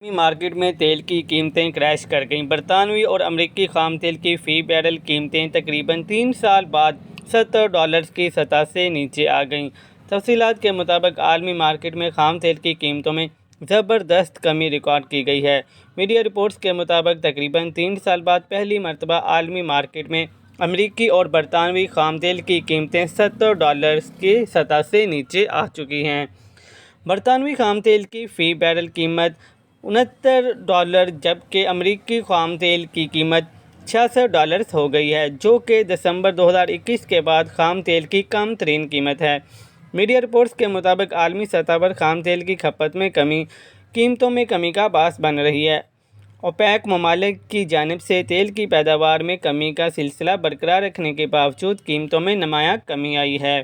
Market میں تیل کی قیمتیں کریش کر گئیں۔ برطانوی اور امریکی خام تیل کی فی بیرل قیمتیں تقریباً 3 سال بعد $70 کی سطح سے نیچے آ گئیں۔ تفصیلات کے مطابق عالمی مارکیٹ میں خام تیل کی قیمتوں میں زبردست کمی ریکارڈ کی گئی ہے۔ میڈیا رپورٹس کے مطابق تقریباً 3 سال بعد پہلی مرتبہ عالمی مارکیٹ میں امریکی اور برطانوی خام تیل کی قیمتیں $70 کی سطح سے نیچے آ چکی ہیں۔ برطانوی خام تیل کی فی بیرل قیمت $69 جبکہ امریکی خام تیل کی قیمت $66 ہو گئی ہے، جو کہ دسمبر 2021 کے بعد خام تیل کی کم ترین قیمت ہے۔ میڈیا رپورٹس کے مطابق عالمی سطح پر خام تیل کی کھپت میں کمی قیمتوں میں کمی کا باعث بن رہی ہے۔ اوپیک ممالک کی جانب سے تیل کی پیداوار میں کمی کا سلسلہ برقرار رکھنے کے باوجود قیمتوں میں نمایاں کمی آئی ہے۔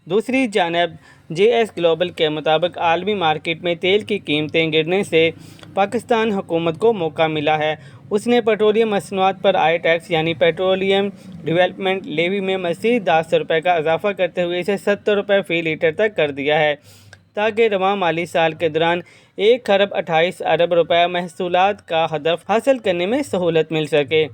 دوسری جانب جے ایس گلوبل کے مطابق عالمی مارکیٹ میں تیل کی قیمتیں گرنے سے پاکستان حکومت کو موقع ملا ہے۔ اس نے پیٹرولیم مصنوعات پر عائد ٹیکس یعنی پیٹرولیم ڈیولپمنٹ لیوی میں مزید $10 کا اضافہ کرتے ہوئے اسے $70 فی لیٹر تک کر دیا ہے، تاکہ رواں مالی سال کے دوران $1.28 ارب محصولات کا ہدف حاصل کرنے میں سہولت مل سکے۔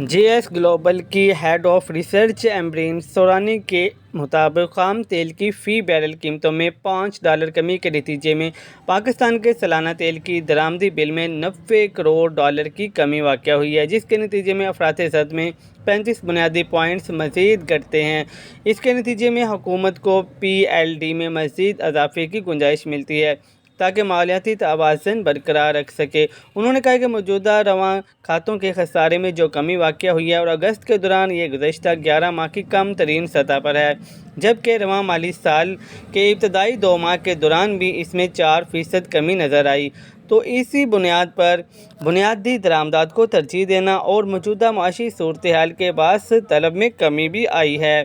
جے ایس گلوبل کی ہیڈ آف ریسرچ ایمبرین سورانی کے مطابق خام تیل کی فی بیرل قیمتوں میں $5 کمی کے نتیجے میں پاکستان کے سالانہ تیل کی درآمدی بل میں $90 کروڑ کی کمی واقع ہوئی ہے، جس کے نتیجے میں افراط زر میں 35 بنیادی پوائنٹس مزید گھٹتے ہیں۔ اس کے نتیجے میں حکومت کو پی ایل ڈی میں مزید اضافے کی گنجائش ملتی ہے تاکہ مالیاتی توازن برقرار رکھ سکے۔ انہوں نے کہا کہ موجودہ رواں کھاتوں کے خسارے میں جو کمی واقع ہوئی ہے اور اگست کے دوران یہ گزشتہ 11 ماہ کی کم ترین سطح پر ہے، جبکہ رواں مالی سال کے ابتدائی 2 ماہ کے دوران بھی اس میں 4% کمی نظر آئی، تو اسی بنیاد پر بنیادی درآمدات کو ترجیح دینا اور موجودہ معاشی صورتحال کے باعث طلب میں کمی بھی آئی ہے۔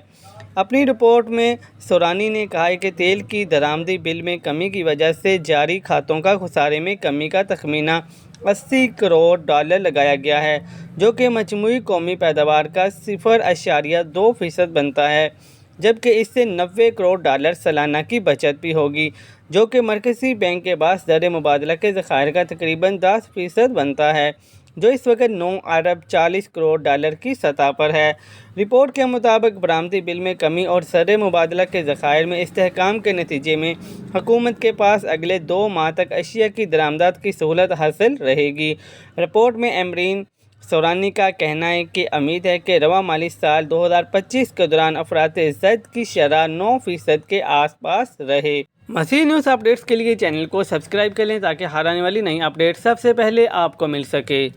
اپنی رپورٹ میں سورانی نے کہا کہ تیل کی درآمدی بل میں کمی کی وجہ سے جاری کھاتوں کا خسارے میں کمی کا تخمینہ $80 کروڑ لگایا گیا ہے، جو کہ مجموعی قومی پیداوار کا 0.2% بنتا ہے، جبکہ اس سے $90 کروڑ سالانہ کی بچت بھی ہوگی، جو کہ مرکزی بینک کے باعث زر مبادلہ کے ذخائر کا تقریباً 10% بنتا ہے، جو اس وقت $9.40 کروڑ کی سطح پر ہے۔ رپورٹ کے مطابق برآمدی بل میں کمی اور زر مبادلہ کے ذخائر میں استحکام کے نتیجے میں حکومت کے پاس اگلے 2 ماہ تک اشیاء کی درآمدات کی سہولت حاصل رہے گی۔ رپورٹ میں ایمبرین سورانی کا کہنا ہے کہ امید ہے کہ رواں مالی سال 2025 کے دوران افراط زر کی شرح 9% کے آس پاس رہے۔ مزید نیوز اپڈیٹس کے لیے چینل کو سبسکرائب کر لیں تاکہ ہر آنے والی نئی اپڈیٹ سب سے پہلے آپ کو مل سکے۔